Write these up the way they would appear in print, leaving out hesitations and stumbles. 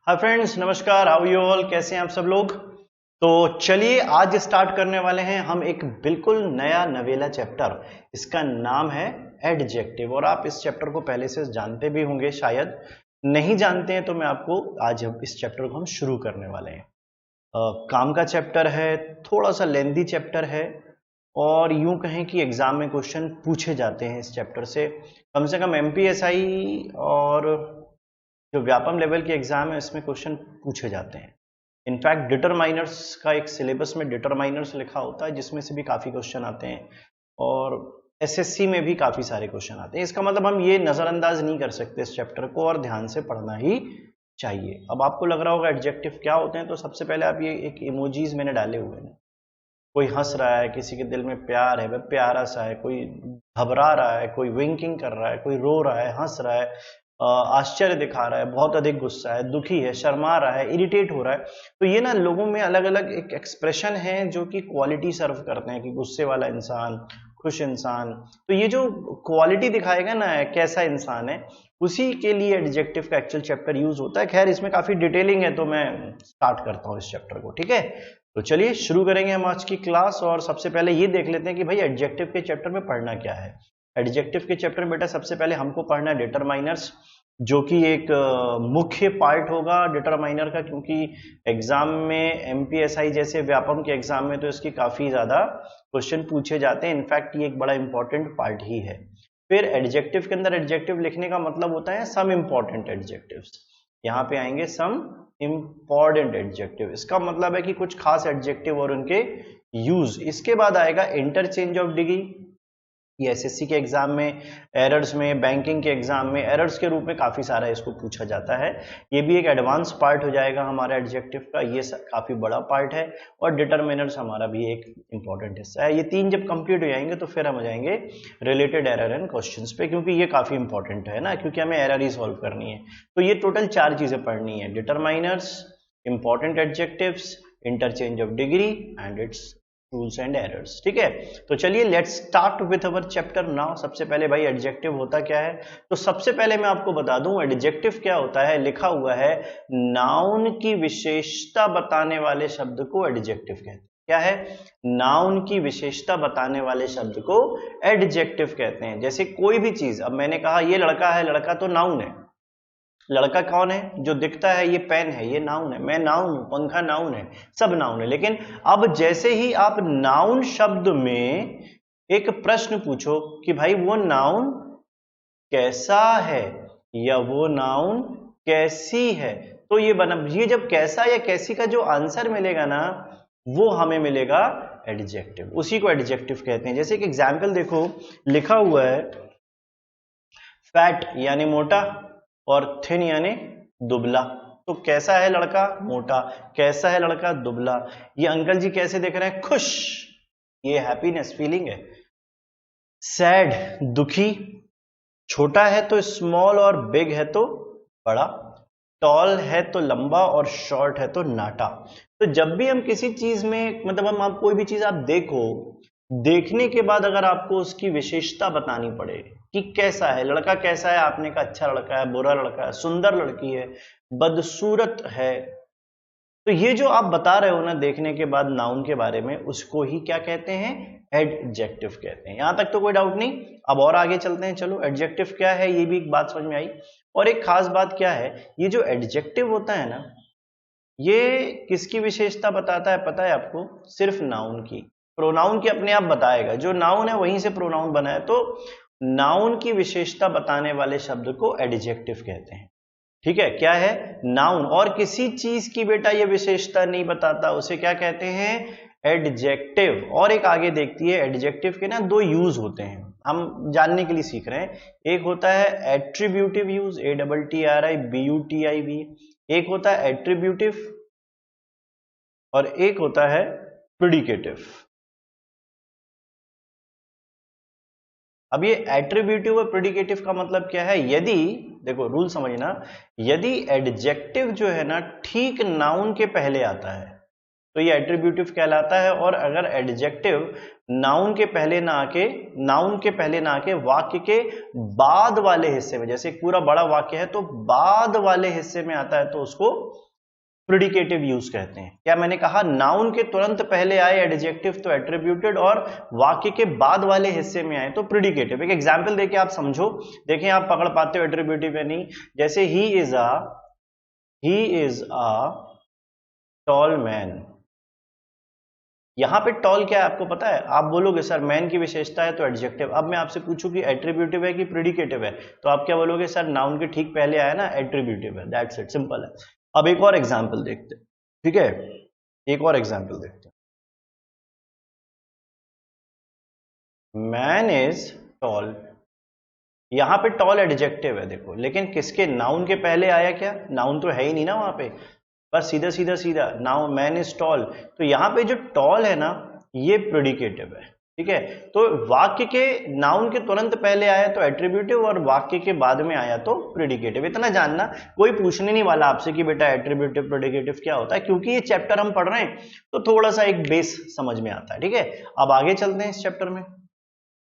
Hi friends, नमस्कार। How you all, कैसे हैं आप सब लोग। तो चलिए आज स्टार्ट करने वाले हैं हम एक बिल्कुल नया नवेला चैप्टर। इसका नाम है एडजेक्टिव और आप इस चैप्टर को पहले से जानते भी होंगे, शायद नहीं जानते हैं तो मैं आपको आज इस चैप्टर को हम शुरू करने वाले हैं। काम का चैप्टर है, थोड़ा सा लेंदी चैप्टर है और यूं कहें कि एग्जाम में क्वेश्चन पूछे जाते हैं इस चैप्टर से कम एमपीएसआई और जो व्यापम लेवल के एग्जाम है इसमें क्वेश्चन पूछे जाते हैं। इनफैक्ट डिटरमाइनर्स का एक सिलेबस में डिटरमाइनर्स लिखा होता है जिसमें से भी काफी क्वेश्चन आते हैं और एसएससी में भी काफी सारे क्वेश्चन आते हैं। इसका मतलब हम ये नजरअंदाज नहीं कर सकते इस चैप्टर को और ध्यान से पढ़ना ही चाहिए। अब आपको लग रहा होगा एडजेक्टिव क्या होते हैं, तो सबसे पहले आप ये एक इमोजीज मैंने डाले हुए हैं। कोई हंस रहा है, किसी के दिल में प्यार है, वह प्यारा सा है, कोई घबरा रहा है, कोई विंकिंग कर रहा है, कोई रो रहा है, हंस रहा है, आश्चर्य दिखा रहा है, बहुत अधिक गुस्सा है, दुखी है, शर्मा रहा है, इरिटेट हो रहा है। तो ये ना लोगों में अलग अलग एक एक्सप्रेशन है जो कि क्वालिटी सर्व करते हैं कि गुस्से वाला इंसान, खुश इंसान। तो ये जो क्वालिटी दिखाएगा ना कैसा इंसान है, उसी के लिए एडजेक्टिव का एक्चुअल चैप्टर यूज होता है। खैर इसमें काफी डिटेलिंग है तो मैं स्टार्ट करता हूँ इस चैप्टर को, ठीक है। तो चलिए शुरू करेंगे हम आज की क्लास और सबसे पहले ये देख लेते हैं कि भाई एडजेक्टिव के चैप्टर में पढ़ना क्या है। एडजेक्टिव के चैप्टर में बेटा सबसे पहले हमको पढ़ना है डिटरमाइनर्स, जो कि एक मुख्य पार्ट होगा डिटरमाइनर का, क्योंकि एग्जाम में एमपीएसआई जैसे व्यापम के एग्जाम में तो इसकी काफी ज्यादा क्वेश्चन पूछे जाते हैं। इनफैक्ट ये एक बड़ा इंपॉर्टेंट पार्ट ही है। फिर एडजेक्टिव के अंदर एडजेक्टिव लिखने का मतलब होता है सम इंपॉर्टेंट एडजेक्टिव्स। यहाँ पे आएंगे सम इंपॉर्टेंट एडजेक्टिव, इसका मतलब है कि कुछ खास एडजेक्टिव और उनके यूज। इसके बाद आएगा इंटरचेंज ऑफ डिग्री। ये एसएससी के एग्जाम में, एरर्स में, बैंकिंग के एग्जाम में एरर्स के रूप में काफी सारा इसको पूछा जाता है। ये भी एक एडवांस पार्ट हो जाएगा हमारा एडजेक्टिव का, ये काफी बड़ा पार्ट है। और डिटरमिनर्स हमारा भी एक इंपॉर्टेंट हिस्सा है। ये तीन जब कंप्लीट हो जाएंगे तो फिर हम हो जाएंगे रिलेटेड एरर एंड क्वेश्चंस पे, क्योंकि ये काफी इंपॉर्टेंट है ना, क्योंकि हमें एरर ही सॉल्व करनी है। तो ये टोटल 4 चीजें पढ़नी है: determiners, important adjectives, interchange of degree and it's rules and errors, ठीक है। तो चलिए let's start with our chapter now. सबसे पहले भाई एडजेक्टिव होता क्या है, तो सबसे पहले मैं आपको बता दूं एडजेक्टिव क्या होता है। लिखा हुआ है नाउन की विशेषता बताने वाले शब्द को एडजेक्टिव कहते हैं। क्या है? नाउन की विशेषता बताने वाले शब्द को एडजेक्टिव कहते हैं। जैसे कोई भी चीज, अब मैंने कहा ये लड़का है, लड़का तो नाउन है। लड़का कौन है? जो दिखता है, ये पेन है, ये नाउन है। मैं नाउन हूं, पंखा नाउन है, सब नाउन है। लेकिन अब जैसे ही आप नाउन शब्द में एक प्रश्न पूछो कि भाई वो नाउन कैसा है या वो नाउन कैसी है, तो ये जब कैसा या कैसी का जो आंसर मिलेगा ना, वो हमें मिलेगा एडजेक्टिव। उसी को एडजेक्टिव कहते हैं। जैसे एक एग्जाम्पल देखो, लिखा हुआ है फैट यानी मोटा और थिन यानी दुबला। तो कैसा है लड़का? मोटा। कैसा है लड़का? दुबला। ये अंकल जी कैसे दिख रहे हैं? खुश, ये हैप्पीनेस फीलिंग है। सैड, दुखी। छोटा है तो स्मॉल और बिग है तो बड़ा। टॉल है तो लंबा और शॉर्ट है तो नाटा। तो जब भी हम किसी चीज में, मतलब हम आप कोई भी चीज आप देखो, देखने के बाद अगर आपको उसकी विशेषता बतानी पड़े कि कैसा है लड़का, कैसा है, आपने कहा अच्छा लड़का है, बुरा लड़का है, सुंदर लड़की है, बदसूरत है, तो ये जो आप बता रहे हो ना देखने के बाद नाउन के बारे में, उसको ही क्या कहते हैं? एडजेक्टिव कहते हैं। यहां तक तो कोई डाउट नहीं। अब और आगे चलते हैं। चलो एडजेक्टिव क्या है ये भी एक बात समझ में आई। और एक खास बात क्या है, ये जो एडजेक्टिव होता है ना, ये किसकी विशेषता बताता है पता है आपको? सिर्फ नाउन की। प्रोनाउन की अपने आप बताएगा, जो नाउन है वहीं से प्रोनाउन बना है। तो नाउन की विशेषता बताने वाले शब्द को एडजेक्टिव कहते हैं, ठीक है। क्या है? नाउन। और किसी चीज की बेटा ये विशेषता नहीं बताता, उसे क्या कहते हैं? एडजेक्टिव। और एक आगे देखती है, एडजेक्टिव के ना 2 यूज होते हैं, हम जानने के लिए सीख रहे हैं। एक होता है एट्रीब्यूटिव यूज, ATTRIBUTIV। एक होता है एट्रीब्यूटिव और एक होता है प्रेडिकेटिव। अब ये एट्रीब्यूटिव और प्रेडिकेटिव का मतलब क्या है? यदि, देखो रूल समझना, यदि एडजेक्टिव जो है ना ठीक नाउन के पहले आता है तो ये एट्रीब्यूटिव कहलाता है। और अगर एडजेक्टिव नाउन के पहले ना आके वाक्य के बाद वाले हिस्से में, जैसे एक पूरा बड़ा वाक्य है तो बाद वाले हिस्से में आता है तो उसको प्रेडिकेटिव यूज कहते हैं। क्या मैंने कहा? नाउन के तुरंत पहले आए एडजेक्टिव तो एट्रीब्यूटेड, और वाक्य के बाद वाले हिस्से में आए तो प्रेडिकेटिव। एक एग्जांपल देके आप समझो, देखें आप पकड़ पाते हो एट्रीब्यूटिव या नहीं। जैसे he is a tall man, यहां पे टॉल क्या है आपको पता है? आप बोलोगे सर मैन की विशेषता है तो एडजेक्टिव। अब मैं आपसे पूछूं कि एट्रीब्यूटिव है कि प्रेडिकेटिव है, तो आप क्या बोलोगे? सर नाउन के ठीक पहले आया ना, एट्रीब्यूटिव है, दैट्स इट, सिंपल है। अब एक और एग्जांपल देखते हैं, ठीक है, एक और एग्जांपल देखते हैं। मैन इज टॉल, यहां पे टॉल एडजेक्टिव है देखो, लेकिन किसके? नाउन के पहले आया क्या? नाउन तो है ही नहीं ना वहां पे, बस सीधा नाउ मैन इज टॉल। तो यहां पे जो टॉल है ना ये प्रेडिकेटिव है, ठीक है। तो वाक्य के नाउन के तुरंत पहले आया तो एट्रीब्यूटिव और वाक्य के बाद में आया तो प्रेडिकेटिव। इतना जानना, कोई पूछने नहीं वाला आपसे कि बेटा एट्रीब्यूटिव प्रेडिकेटिव क्या होता है, क्योंकि ये चैप्टर हम पढ़ रहे हैं तो थोड़ा सा एक बेस समझ में आता है, ठीक है। अब आगे चलते हैं इस चैप्टर में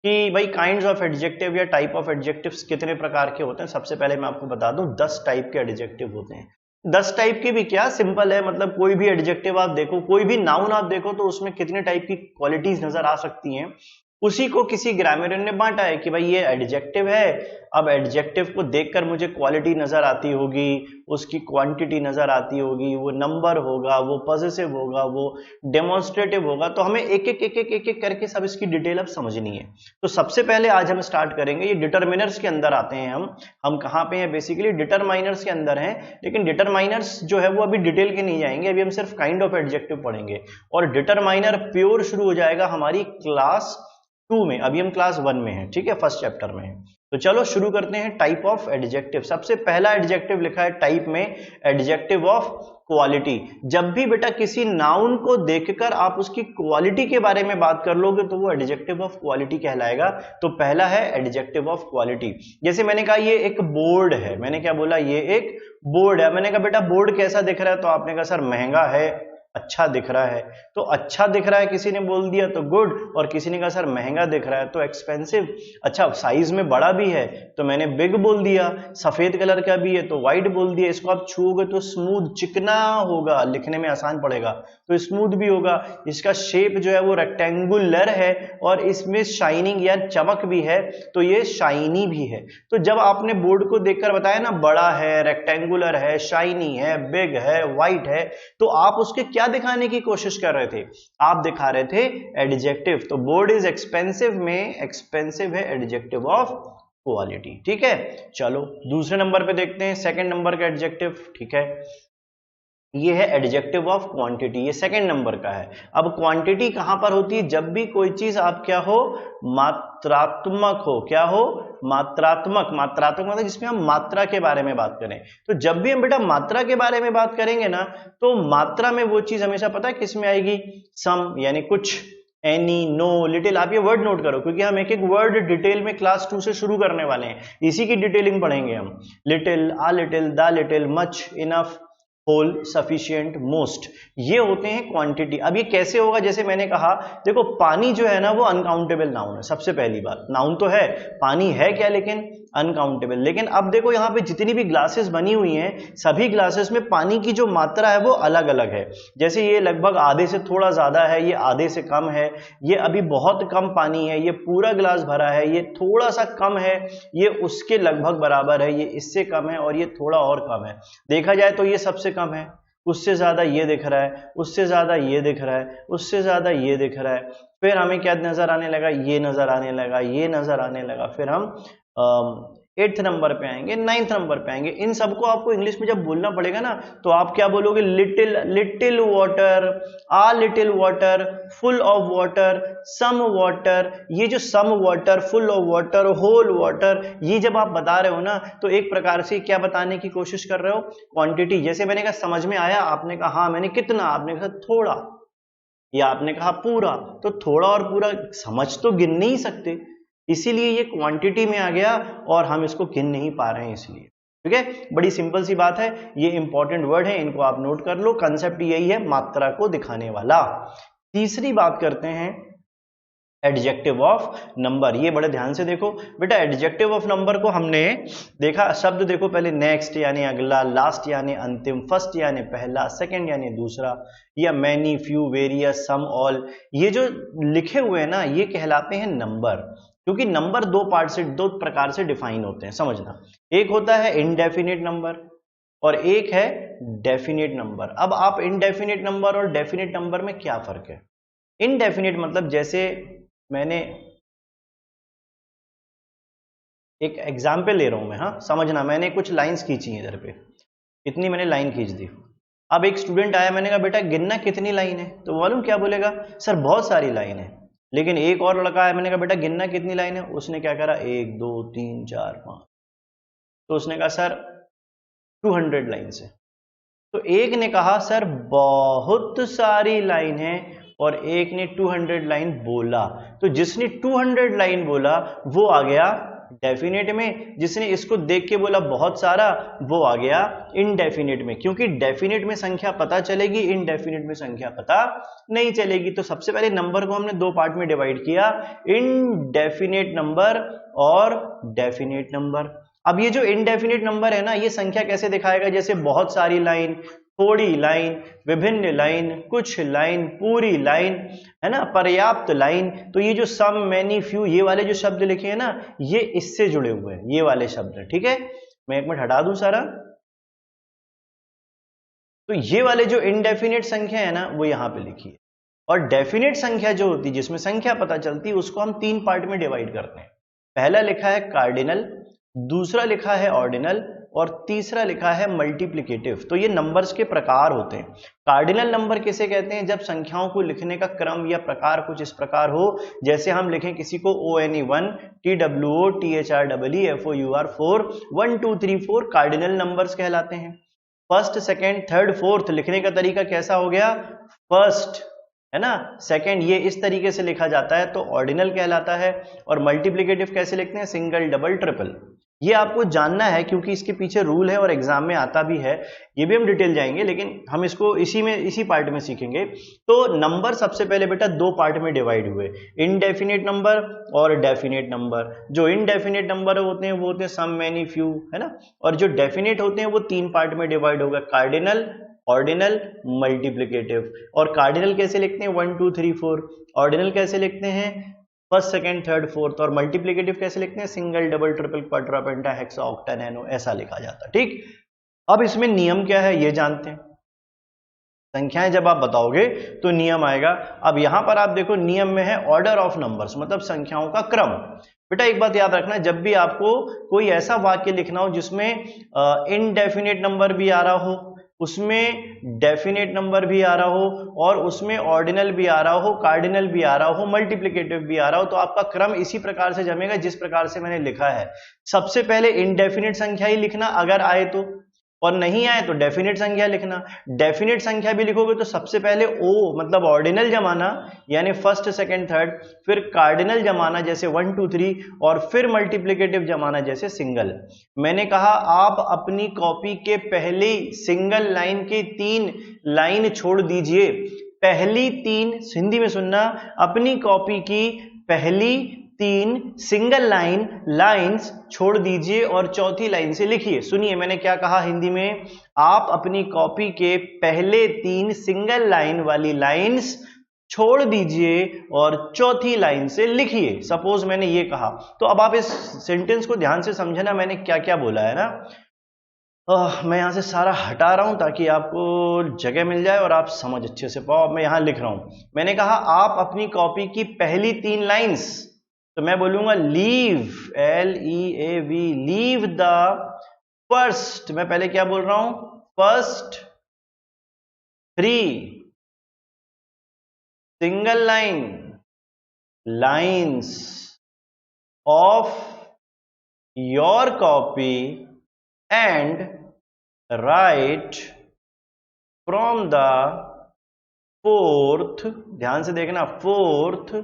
कि भाई काइंड्स ऑफ एडजेक्टिव या टाइप ऑफ एडजेक्टिव्स कितने प्रकार के होते हैं। सबसे पहले मैं आपको बता दूं 10 टाइप के एडजेक्टिव होते हैं। 10 टाइप के भी क्या, सिंपल है, मतलब कोई भी एडजेक्टिव आप देखो, कोई भी नाउन आप देखो तो उसमें कितने टाइप की क्वालिटीज नजर आ सकती हैं। उसी को किसी ग्रामरियन ने बांटा है कि भाई ये एडजेक्टिव है। अब एडजेक्टिव को देखकर मुझे क्वालिटी नजर आती होगी, उसकी क्वांटिटी नजर आती होगी, वो नंबर होगा, वो पॉजिटिव होगा, वो डेमोन्स्ट्रेटिव होगा। तो हमें एक एक करके सब इसकी डिटेल अब समझनी है। तो सबसे पहले आज हम स्टार्ट करेंगे, ये डिटरमिनर्स के अंदर आते हैं हम कहाँ पे हैं? बेसिकली डिटरमाइनर्स के अंदर हैं, लेकिन डिटरमाइनर्स जो है वो अभी डिटेल के नहीं जाएंगे, अभी हम सिर्फ काइंड ऑफ एडजेक्टिव पढ़ेंगे। और डिटरमाइनर प्योर शुरू हो जाएगा हमारी क्लास 2 में, अभी हम क्लास 1 में हैं, ठीक है, फर्स्ट चैप्टर में है। तो चलो शुरू करते हैं टाइप ऑफ एडजेक्टिव। सबसे पहला एडजेक्टिव लिखा है टाइप में, एडजेक्टिव ऑफ क्वालिटी। जब भी बेटा किसी नाउन को देखकर आप उसकी क्वालिटी के बारे में बात कर लोगे तो वो एडजेक्टिव ऑफ क्वालिटी कहलाएगा। तो पहला है एडजेक्टिव ऑफ क्वालिटी। जैसे मैंने कहा ये एक बोर्ड है, मैंने क्या बोला? ये एक बोर्ड है। मैंने कहा बेटा बोर्ड कैसा दिख रहा है? तो आपने कहा सर महंगा है, अच्छा दिख रहा है। तो अच्छा दिख रहा है किसी ने बोल दिया तो गुड, और किसी ने कहा सर महंगा दिख रहा है तो एक्सपेंसिव। अच्छा साइज में बड़ा भी है तो मैंने बिग बोल दिया, सफेद कलर का भी है तो व्हाइट बोल दिया। इसको आप छूओगे तो स्मूथ, चिकना होगा, लिखने में आसान पड़ेगा तो स्मूथ भी होगा। इसका शेप जो है वो रेक्टेंगुलर है और इसमें शाइनिंग या चमक भी है तो ये शाइनी भी है। तो जब आपने बोर्ड को देखकर बताया ना बड़ा है, रेक्टेंगुलर है, शाइनी है, बिग है, व्हाइट है, तो आप उसके क्या दिखाने की कोशिश कर रहे थे? आप दिखा रहे थे एडजेक्टिव। तो बोर्ड इज एक्सपेंसिव में एक्सपेंसिव है एडजेक्टिव ऑफ क्वालिटी, ठीक है। चलो दूसरे नंबर पे देखते हैं, सेकंड नंबर का एडजेक्टिव, ठीक है, ये है एडजेक्टिव ऑफ क्वांटिटी, ये सेकंड नंबर का है। अब क्वांटिटी कहां पर होती है? जब भी कोई चीज आप क्या हो, मात्रात्मक हो। क्या हो? मात्रात्मक। मात्रात्मक मतलब जिसमें हम मात्रा के बारे में बात करें। तो जब भी हम बेटा मात्रा के बारे में बात करेंगे ना तो मात्रा में वो चीज हमेशा पता है किस में आएगी? सम, यानी कुछ, एनी, नो, लिटिल। आप ये वर्ड नोट करो क्योंकि हम एक एक वर्ड डिटेल में क्लास 2 से शुरू करने वाले हैं, इसी की डिटेलिंग पढ़ेंगे हम। Little, a little, the little, much, enough, whole, sufficient, most, ये होते हैं क्वांटिटी। अब ये कैसे होगा? जैसे मैंने कहा देखो पानी जो है ना वो अनकाउंटेबल नाउन है। सबसे पहली बात, नाउन तो है, पानी है क्या, लेकिन अनकाउंटेबल। लेकिन अब देखो यहाँ पे जितनी भी ग्लासेस बनी हुई हैं सभी ग्लासेस में पानी की जो मात्रा है वो अलग अलग है। जैसे ये लगभग आधे से थोड़ा ज्यादा है, ये आधे से कम है, ये अभी बहुत कम पानी है, ये पूरा ग्लास भरा है, ये थोड़ा सा कम है, ये उसके लगभग बराबर है, ये इससे कम है और ये थोड़ा और कम है। देखा जाए तो ये सबसे कम है, उससे ज्यादा ये दिख रहा है, उससे ज्यादा ये दिख रहा है, उससे ज्यादा ये दिख रहा है। फिर हमें क्या नजर आने लगा? ये नजर आने लगा, ये नजर आने लगा। फिर हम 8th नंबर पे आएंगे, 9th नंबर पे आएंगे। इन सबको आपको इंग्लिश में जब बोलना पड़ेगा ना तो आप क्या बोलोगे? Little, little water, a little water, full of water, some water. ये जो some water, full of water, whole water, ये जब आप बता रहे हो ना तो एक प्रकार से क्या बताने की कोशिश कर रहे हो? क्वांटिटी। जैसे मैंने कहा समझ में आया, आपने कहा हाँ, मैंने कितना, आपने कहा थोड़ा, या आपने कहा पूरा। तो थोड़ा और पूरा समझ तो गिन नहीं सकते, इसीलिए ये क्वांटिटी में आ गया और हम इसको गिन नहीं पा रहे हैं इसलिए। ठीक है, बड़ी सिंपल सी बात है, ये इंपॉर्टेंट वर्ड है, इनको आप नोट कर लो। कंसेप्ट यही है, मात्रा को दिखाने वाला। तीसरी बात करते हैं एडजेक्टिव ऑफ नंबर। ये बड़े ध्यान से देखो बेटा, एडजेक्टिव ऑफ नंबर को हमने देखा, शब्द देखो पहले, नेक्स्ट यानी अगला, लास्ट यानी अंतिम, फर्स्ट यानी पहला, सेकंड यानी दूसरा, या मैनी, फ्यू, वेरियस, सम, ऑल, ये जो लिखे हुए हैं ना, ये कहलाते हैं नंबर। क्योंकि नंबर दो प्रकार से डिफाइन होते हैं, समझना। एक होता है इनडेफिनिट नंबर और एक है डेफिनिट नंबर। अब आप इनडेफिनिट नंबर और डेफिनिट नंबर में क्या फर्क है? इनडेफिनिट मतलब, जैसे मैंने एक एग्जाम्पल ले रहा हूं मैं, हाँ समझना, मैंने कुछ लाइंस खींची हैं इधर पे, इतनी मैंने लाइन खींच दी। अब एक स्टूडेंट आया, मैंने कहा बेटा गिनना कितनी लाइन है, तो मालूम क्या बोलेगा? सर बहुत सारी लाइन है। लेकिन एक और लड़का आया, मैंने कहा बेटा गिनना कितनी लाइन है, उसने क्या करा, 1 2 3 4 5, तो उसने कहा सर 200 लाइन है। तो एक ने कहा सर बहुत सारी लाइन है, और एक ने 200 लाइन बोला। तो जिसने 200 लाइन बोला वो आ गया डेफिनेट में, जिसने इसको देख के बोला बहुत सारा, वो आ गया इनडेफिनेट में। क्योंकि डेफिनेट में संख्या पता चलेगी, इनडेफिनेट में संख्या पता नहीं चलेगी। तो सबसे पहले नंबर को हमने दो पार्ट में डिवाइड किया, इनडेफिनेट नंबर और डेफिनेट नंबर। अब ये जो इनडेफिनेट नंबर है ना, ये संख्या कैसे दिखाएगा? जैसे बहुत सारी लाइन, थोड़ी लाइन, विभिन्न लाइन, कुछ लाइन, पूरी लाइन, है ना, पर्याप्त लाइन। तो ये जो सम, मैनी, फ्यू, ये वाले जो शब्द लिखे हैं ना, ये इससे जुड़े हुए हैं, ये वाले शब्द। ठीक है, मैं एक मिनट हटा दूं सारा। तो ये वाले जो इनडेफिनेट संख्या है ना, वो यहां पे लिखी है। और डेफिनेट संख्या जो होती है, जिसमें संख्या पता चलती है, उसको हम तीन पार्ट में डिवाइड करते हैं। पहला लिखा है कार्डिनल, दूसरा लिखा है ऑर्डिनल, और तीसरा लिखा है मल्टीप्लिकेटिव। तो ये नंबर्स के प्रकार होते हैं। कार्डिनल नंबर किसे कहते हैं? जब संख्याओं को लिखने का क्रम या प्रकार कुछ इस प्रकार हो, जैसे हम लिखें किसी को ONE 1, TWO, THREE, FOUR 4, 1 2 3 4, cardinal numbers कहलाते हैं। फर्स्ट, सेकेंड, थर्ड, फोर्थ लिखने का तरीका कैसा हो गया? फर्स्ट, है ना, सेकेंड, ये इस तरीके से लिखा जाता है, तो ऑर्डिनल कहलाता है। और मल्टीप्लिकेटिव कैसे लिखते हैं? Single, double, triple. ये आपको जानना है क्योंकि इसके पीछे रूल है और एग्जाम में आता भी है। ये भी हम डिटेल जाएंगे, लेकिन हम इसको इसी पार्ट में सीखेंगे। तो नंबर सबसे पहले बेटा दो पार्ट में डिवाइड हुए, इनडेफिनेट नंबर और डेफिनेट नंबर। जो इनडेफिनेट नंबर होते हैं वो होते हैं सम, मैनी, फ्यू, है ना। और जो डेफिनेट होते हैं वो तीन पार्ट में डिवाइड हो गए, कार्डिनल, ऑर्डिनल, मल्टीप्लिकेटिव। और कार्डिनल कैसे लिखते हैं? 1 2 3 4। ऑर्डिनल कैसे लिखते हैं? First, second, third, fourth. और मल्टीप्लिकेटिव कैसे लिखते हैं? सिंगल, डबल, ट्रिपल, क्वाड्रा, पेंटा, हेक्सा, ऑक्टा, नैनो, ऐसा लिखा जाता है। ठीक, अब इसमें नियम क्या है ये जानते हैं। संख्याएं जब आप बताओगे तो नियम आएगा। अब यहां पर आप देखो, नियम में है ऑर्डर ऑफ नंबर्स, मतलब संख्याओं का क्रम। बेटा एक बात याद रखना, जब भी आपको कोई ऐसा वाक्य लिखना हो जिसमें इनडेफिनेट नंबर भी आ रहा हो, उसमें डेफिनेट नंबर भी आ रहा हो, और उसमें ऑर्डिनल भी आ रहा हो, कार्डिनल भी आ रहा हो, मल्टीप्लिकेटिव भी आ रहा हो, तो आपका क्रम इसी प्रकार से जमेगा जिस प्रकार से मैंने लिखा है। सबसे पहले इनडेफिनेट संख्या ही लिखना अगर आए तो, और नहीं आए तो डेफिनेट संख्या लिखना। डेफिनेट संख्या भी लिखोगे तो सबसे पहले ओ मतलब ऑर्डिनल जमाना, यानी फर्स्ट, सेकंड, थर्ड, फिर कार्डिनल जमाना जैसे 1 2 3, और फिर मल्टीप्लिकेटिव जमाना जैसे सिंगल। मैंने कहा आप अपनी कॉपी के पहली सिंगल लाइन की 3 लाइन छोड़ दीजिए। पहली 3, हिंदी में सुनना, अपनी कॉपी की पहली 3 सिंगल लाइंस छोड़ दीजिए और चौथी लाइन से लिखिए। सुनिए मैंने क्या कहा हिंदी में, आप अपनी कॉपी के पहले 3 सिंगल लाइन वाली लाइंस छोड़ दीजिए और चौथी लाइन से लिखिए। सपोज मैंने ये कहा, तो अब आप इस सेंटेंस को ध्यान से समझना मैंने क्या क्या बोला है ना। मैं यहां से सारा हटा रहा हूं ताकि आपको जगह मिल जाए और आप समझ अच्छे से पाओ। मैं यहां लिख रहा हूं, मैंने कहा आप अपनी कॉपी की पहली 3 लाइंस, तो मैं बोलूंगा leave, LEAV, leave the first, मैं पहले क्या बोल रहा हूं, first 3 single lines of your copy and right from the fourth, ध्यान से देखना, फोर्थ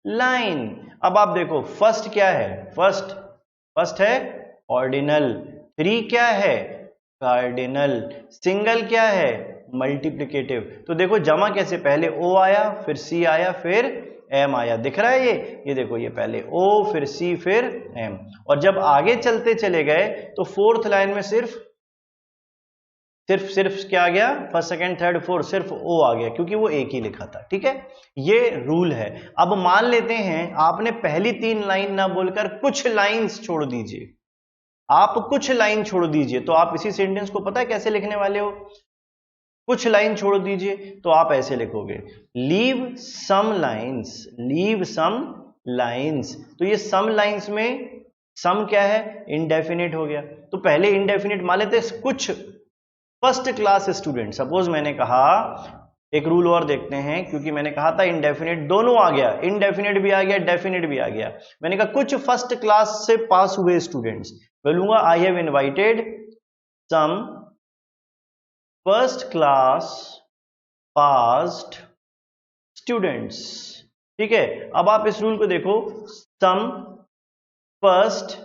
लाइन। अब आप देखो फर्स्ट क्या है, फर्स्ट है ऑर्डिनल, 3 क्या है? कार्डिनल। सिंगल क्या है? मल्टीप्लिकेटिव। तो देखो जमा कैसे, पहले O आया, फिर C आया, फिर M आया, दिख रहा है ये देखो, ये पहले O फिर C फिर M, और जब आगे चलते चले गए तो फोर्थ लाइन में सिर्फ क्या आ गया? फर्स्ट सेकंड थर्ड फोर्थ, सिर्फ O आ गया, क्योंकि वो एक ही लिखा था। ठीक है, ये रूल है। अब मान लेते हैं आपने पहली 3 लाइन ना बोलकर कुछ लाइंस छोड़ दीजिए, आप कुछ लाइन छोड़ दीजिए, तो आप इसी सेंटेंस को पता है कैसे लिखने वाले हो? कुछ लाइन छोड़ दीजिए तो आप ऐसे लिखोगे, leave some lines, leave some lines. तो ये सम लाइंस में सम क्या है? इंडेफिनिट हो गया। तो पहले इंडेफिनिट मान लेते कुछ फर्स्ट क्लास स्टूडेंट। सपोज मैंने कहा, एक रूल और देखते हैं, क्योंकि मैंने कहा था इंडेफिनिट दोनों आ गया, इंडेफिनिट भी आ गया, डेफिनिट भी आ गया। मैंने कहा कुछ फर्स्ट क्लास से पास हुए स्टूडेंट्स, बोलूंगा I have invited some first class past students. ठीक है, अब आप इस रूल को देखो, सम फर्स्ट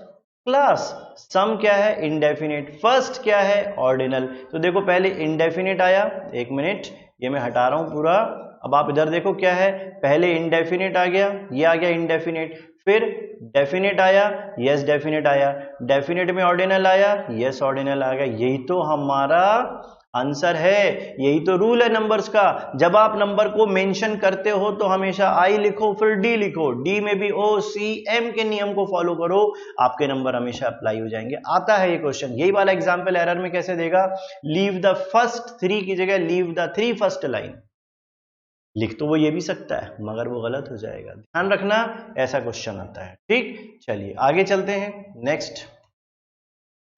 क्लास, सम क्या है? इंडेफिनिट, फर्स्ट क्या है? ऑर्डिनल। तो देखो पहले इंडेफिनिट आया, एक मिनट ये मैं हटा रहा हूं पूरा, अब आप इधर देखो क्या है, पहले इंडेफिनिट आ गया, ये आ गया इंडेफिनिट, फिर डेफिनिट आया, यस डेफिनिट आया, डेफिनिट में ऑर्डिनल आया, यस ऑर्डिनल आ गया। यही तो हमारा आंसर है, यही तो रूल है नंबर्स का। जब आप नंबर को मेंशन करते हो तो हमेशा आई लिखो फिर डी लिखो, डी में भी O C M के नियम को फॉलो करो, आपके नंबर हमेशा अप्लाई हो जाएंगे। आता है ये क्वेश्चन, यही वाला एग्जांपल एरर में कैसे देगा, लीव द फर्स्ट 3 की जगह लीव द 3 फर्स्ट लाइन, लिख तो वो ये भी सकता है मगर वो गलत हो जाएगा, ध्यान रखना, ऐसा क्वेश्चन आता है। ठीक, चलिए आगे चलते हैं, नेक्स्ट।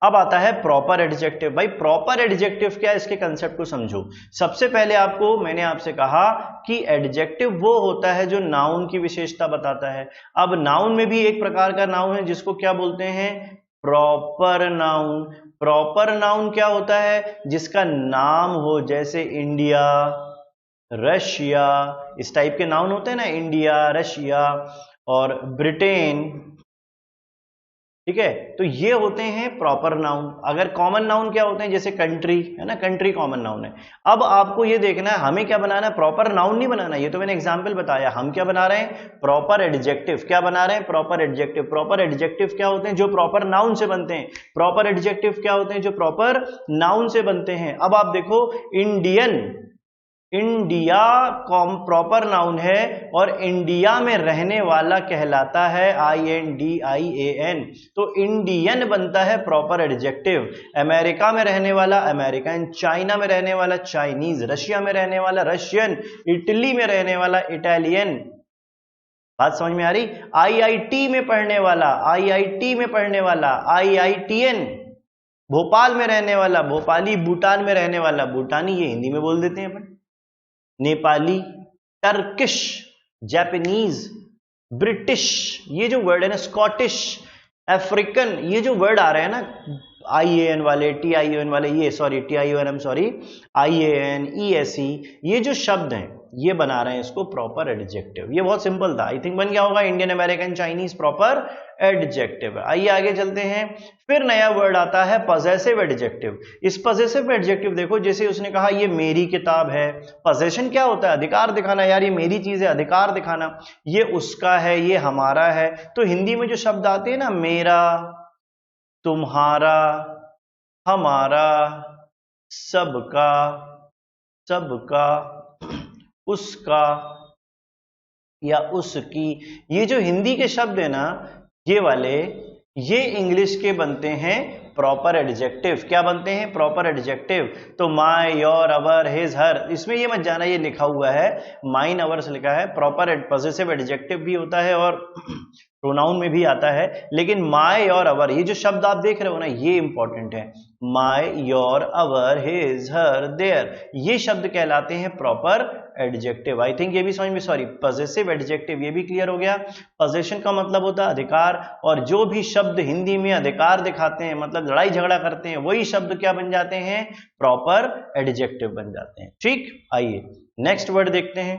अब आता है प्रॉपर एडजेक्टिव। भाई प्रॉपर एडजेक्टिव क्या है, इसके कंसेप्ट को समझो। सबसे पहले मैंने आपसे कहा कि एडजेक्टिव वो होता है जो नाउन की विशेषता बताता है। अब नाउन में भी एक प्रकार का नाउन है जिसको क्या बोलते हैं? Proper noun. प्रॉपर नाउन क्या होता है? जिसका नाम हो, जैसे इंडिया, रशिया, इस टाइप के नाउन होते हैं ना, इंडिया, रशिया और ब्रिटेन। ठीक है, तो ये होते हैं प्रॉपर नाउन। अगर कॉमन नाउन क्या होते हैं? जैसे कंट्री है ना, कंट्री कॉमन नाउन है। अब आपको ये देखना है हमें क्या बनाना है, प्रॉपर नाउन नहीं बनाना, ये तो मैंने एग्जांपल बताया। हम क्या बना रहे हैं? Proper adjective. क्या बना रहे हैं? Proper adjective. प्रॉपर एडजेक्टिव क्या होते हैं? जो प्रॉपर नाउन से बनते हैं। प्रॉपर एडजेक्टिव क्या होते हैं? जो प्रॉपर नाउन से बनते हैं। अब आप देखो, इंडियन, इंडिया प्रॉपर नाउन है और इंडिया में रहने वाला कहलाता है INDIAN, तो इंडियन बनता है प्रॉपर एडजेक्टिव। अमेरिका में रहने वाला अमेरिकन, चाइना में रहने वाला चाइनीज, रशिया में रहने वाला रशियन, इटली में रहने वाला इटालियन। बात समझ में आ रही? IIT में पढ़ने वाला, IIT में पढ़ने वाला IITN, भोपाल में रहने वाला भोपाली, भूटान में रहने वाला भूटानी, ये हिंदी में बोल देते हैं अपन, नेपाली, टर्किश, जापानीज, ब्रिटिश, ये जो वर्ड है ना, स्कॉटिश, अफ्रीकन, ये जो वर्ड आ रहे हैं ना IAN वाले, TION वाले, ये sorry TION sorry IAN, ESE, ये जो शब्द हैं ये बना रहे हैं इसको प्रॉपर एडजेक्टिव। ये बहुत सिंपल था, आई थिंक बन गया होगा, Indian, American, Chinese proper adjective. आइए आगे चलते हैं। फिर नया वर्ड आता है पजेसिव एडजेक्टिव। इस पजेसिव एडजेक्टिव देखो, जैसे उसने कहा ये मेरी किताब है। पजेशन क्या होता है? अधिकार दिखाना, यार ये मेरी चीज है, अधिकार दिखाना। ये उसका है, ये हमारा है। तो हिंदी में जो शब्द आते हैं ना, मेरा, तुम्हारा, हमारा, सबका, सबका, उसका या उसकी, ये जो हिंदी के शब्द है ना, ये वाले, ये इंग्लिश के बनते हैं प्रॉपर एडजेक्टिव। क्या बनते हैं? Proper adjective. तो माय, योर, अवर, हिज, हर, इसमें ये मत जाना ये लिखा हुआ है माइन, अवर्स लिखा है। प्रॉपर पॉजिटिव एडजेक्टिव भी होता है और प्रोनाउन में भी आता है, लेकिन माय और अवर, ये जो शब्द आप देख रहे हो ना, ये इंपॉर्टेंट है। My, your, our, his, her, their, ये शब्द कहलाते हैं प्रॉपर एडजेक्टिव। आई थिंक ये भी समझ में, सॉरी पॉजिटिव एडजेक्टिव, ये भी क्लियर हो गया। पोजेशन का मतलब होता है अधिकार, और जो भी शब्द हिंदी में अधिकार दिखाते हैं, मतलब लड़ाई झगड़ा करते हैं, वही शब्द क्या बन जाते हैं? प्रॉपर एडजेक्टिव बन जाते हैं। ठीक, आइए नेक्स्ट वर्ड देखते हैं।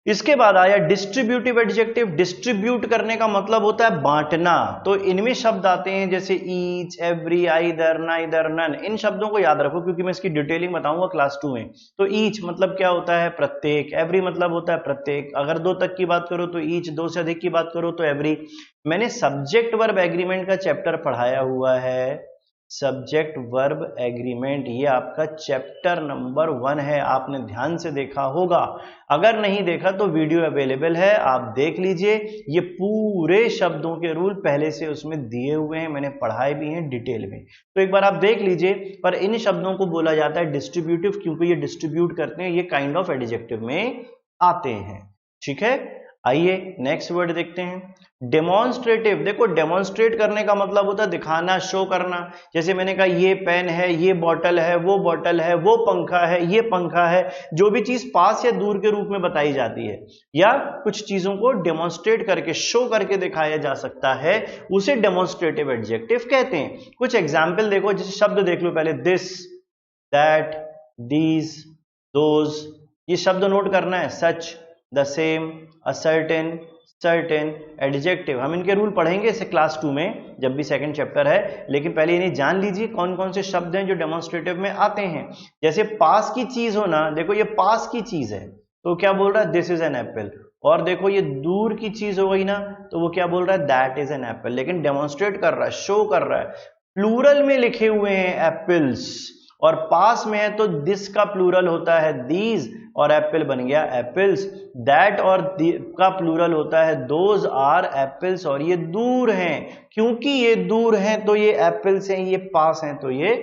इसके बाद आया डिस्ट्रीब्यूटिव एडजेक्टिव। डिस्ट्रीब्यूट करने का मतलब होता है बांटना। तो इनमें शब्द आते हैं जैसे each, every, either, neither, none. इन शब्दों को याद रखो क्योंकि मैं इसकी डिटेलिंग बताऊंगा क्लास 2 में। तो ईच मतलब क्या होता है? प्रत्येक। एवरी मतलब होता है प्रत्येक। अगर 2 तक की बात करो तो ईच, 2 से अधिक की बात करो तो एवरी। मैंने सब्जेक्ट वर्ब एग्रीमेंट का चैप्टर पढ़ाया हुआ है। सब्जेक्ट वर्ब एग्रीमेंट, ये आपका चैप्टर नंबर 1 है। आपने ध्यान से देखा होगा। अगर नहीं देखा तो वीडियो अवेलेबल है, आप देख लीजिए। ये पूरे शब्दों के रूल पहले से उसमें दिए हुए हैं, मैंने पढ़ाए भी हैं डिटेल में, तो एक बार आप देख लीजिए। पर इन शब्दों को बोला जाता है डिस्ट्रीब्यूटिव क्योंकि ये डिस्ट्रीब्यूट करते हैं, ये काइंड ऑफ एडजेक्टिव में आते हैं। ठीक है, आइए नेक्स्ट वर्ड देखते हैं। डेमोन्स्ट्रेटिव। देखो डेमोन्स्ट्रेट करने का मतलब होता है दिखाना, शो करना। जैसे मैंने कहा ये पेन है, ये बॉटल है, वो बॉटल है, वो पंखा है, ये पंखा है। जो भी चीज पास या दूर के रूप में बताई जाती है या कुछ चीजों को डेमोन्स्ट्रेट करके, शो करके दिखाया जा सकता है, उसे डेमोन्स्ट्रेटिव एडजेक्टिव कहते हैं। कुछ एग्जाम्पल देखो, जैसे शब्द देख लो पहले, दिस, दैट, दीज, दोज। ये शब्द नोट करना है। Such, the same, a certain, certain. Adjective हम इनके रूल पढ़ेंगे इसे क्लास 2 में जब भी सेकंड चैप्टर है, लेकिन पहले इन्हें जान लीजिए कौन कौन से शब्द हैं जो डेमोन्स्ट्रेटिव में आते हैं। जैसे पास की चीज होना, देखो ये पास की चीज है तो क्या बोल रहा है? This is an apple. और देखो ये दूर की चीज हो गई ना, तो वो क्या बोल रहा है? That is an apple. लेकिन डेमोन्स्ट्रेट कर रहा है, शो कर रहा है। प्लूरल में लिखे हुए हैं एप्पल्स, और पास में है तो दिस का प्लूरल होता है दीज, और एप्पल बन गया एप्पल्स। दैट और का प्लूरल होता है दोज आर एप्पल्स, और ये दूर हैं। क्योंकि ये दूर हैं तो ये एप्पल्स हैं, ये पास हैं तो ये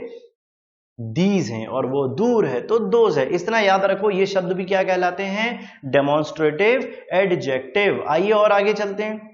दीज हैं, और वो दूर है तो दोज है। इतना याद रखो, ये शब्द भी क्या कहलाते हैं? Demonstrative adjective. आइए और आगे चलते हैं।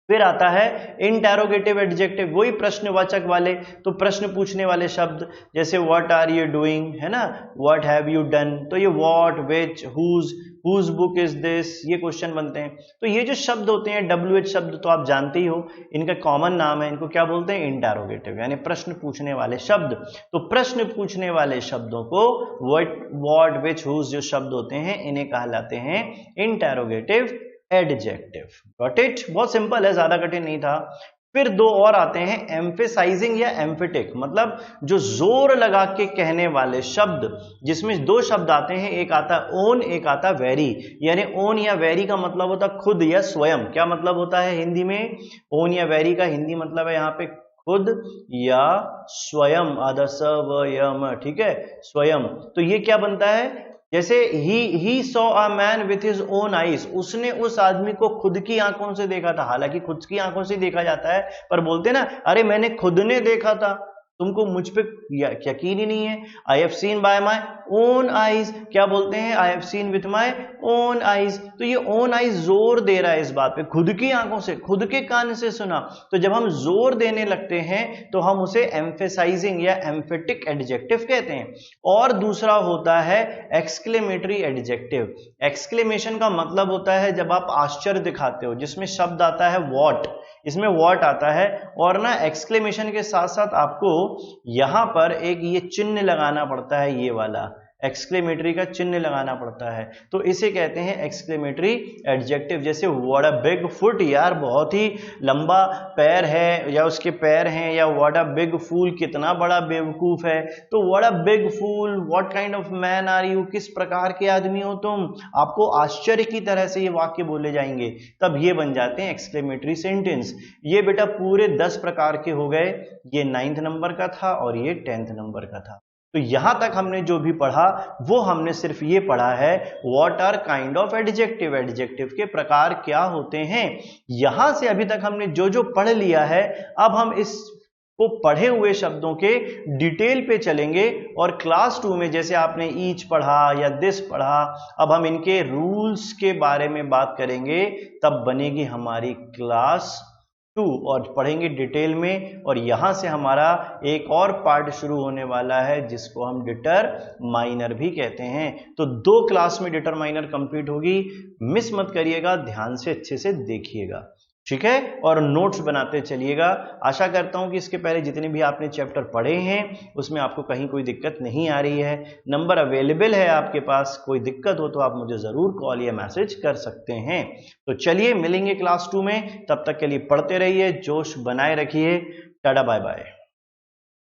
फिर आता है इंटेरोगेटिव एडजेक्टिव, वही प्रश्नवाचक वाले। तो प्रश्न पूछने वाले शब्द, जैसे व्हाट आर यू डूइंग, है ना, व्हाट हैव यू डन। तो ये what, which, whose book is this, ये क्वेश्चन बनते हैं। तो ये जो शब्द होते हैं WH शब्द, तो आप जानते ही हो इनका कॉमन नाम है, इनको क्या बोलते हैं? इंटेरोगेटिव, यानी प्रश्न पूछने वाले शब्द। तो प्रश्न पूछने वाले शब्दों को व्हाट, विच, हुज जो शब्द होते हैं इन्हें कहलाते हैं इंटेरोगेटिव एडजेक्टिव। Got it? बहुत सिंपल है, ज्यादा कठिन नहीं था। फिर 2 और आते हैं, एम्फेसाइजिंग या एम्फेटिक, मतलब जो जोर लगा के कहने वाले शब्द, जिसमें 2 शब्द आते हैं, एक आता है ओन, एक आता है वेरी। यानी ओन या वेरी का मतलब होता है खुद या स्वयं। क्या मतलब होता है हिंदी में? ओन या वेरी का हिंदी मतलब है यहाँ पे खुद या स्वयं, आधा स व यम, ठीक है, स्वयं। तो ये क्या बनता है? जैसे he saw a man with his own eyes, उसने उस आदमी को खुद की आंखों से देखा था। हालांकि खुद की आंखों से देखा जाता है, पर बोलते ना, अरे मैंने खुद ने देखा था, तुमको मुझ पे यकीन ही नहीं है। I have seen bye my own eyes, क्या बोलते हैं? I have seen with my own eyes. तो ये ओन आईज जोर दे रहा है इस बात पे, खुद की आंखों से, खुद के कान से सुना। तो जब हम जोर देने लगते हैं तो हम उसे एम्फेसाइजिंग या एम्फेटिक एडजेक्टिव कहते हैं। और दूसरा होता है एक्सक्लेमेटरी एडजेक्टिव। एक्सक्लेमेशन का मतलब होता है जब आप आश्चर्य दिखाते हो, जिसमें शब्द आता है व्हाट, इसमें व्हाट आता है, और ना एक्सक्लेमेशन के साथ साथ आपको यहां पर एक ये चिन्ह लगाना पड़ता है, ये वाला एक्सक्लेमेटरी का चिन्ह लगाना पड़ता है। तो इसे कहते हैं एक्सक्लेमेटरी एडजेक्टिव। जैसे व्हाट अ बिग फुट, यार बहुत ही लंबा पैर है, या उसके पैर हैं। या व्हाट अ बिग फूल, कितना बड़ा बेवकूफ है। तो what a big fool, what kind of man are you, किस प्रकार के आदमी हो तुम। आपको आश्चर्य की तरह से ये वाक्य बोले जाएंगे, तब ये बन जाते हैं एक्सक्लेमेटरी सेंटेंस। ये बेटा पूरे 10 प्रकार के हो गए। ये 9th नंबर का था और ये 10th नंबर का था। तो यहां तक हमने जो भी पढ़ा वो हमने सिर्फ ये पढ़ा है what are kind of adjective, adjective के प्रकार क्या होते हैं। यहां से अभी तक हमने जो जो पढ़ लिया है, अब हम इस को पढ़े हुए शब्दों के डिटेल पे चलेंगे। और क्लास 2 में जैसे आपने ईच पढ़ा या दिस पढ़ा, अब हम इनके रूल्स के बारे में बात करेंगे, तब बनेगी हमारी क्लास 2 और पढ़ेंगे डिटेल में। और यहां से हमारा एक और पार्ट शुरू होने वाला है जिसको हम डिटरमाइनर भी कहते हैं। तो 2 क्लास में डिटरमाइनर कंप्लीट होगी, मिस मत करिएगा, ध्यान से अच्छे से देखिएगा। ठीक है, और नोट्स बनाते चलिएगा। आशा करता हूं कि इसके पहले जितने भी आपने चैप्टर पढ़े हैं उसमें आपको कहीं कोई दिक्कत नहीं आ रही है। नंबर अवेलेबल है आपके पास, कोई दिक्कत हो तो आप मुझे जरूर कॉल या मैसेज कर सकते हैं। तो चलिए मिलेंगे क्लास 2 में, तब तक के लिए पढ़ते रहिए, जोश बनाए रखिए। Tata bye bye.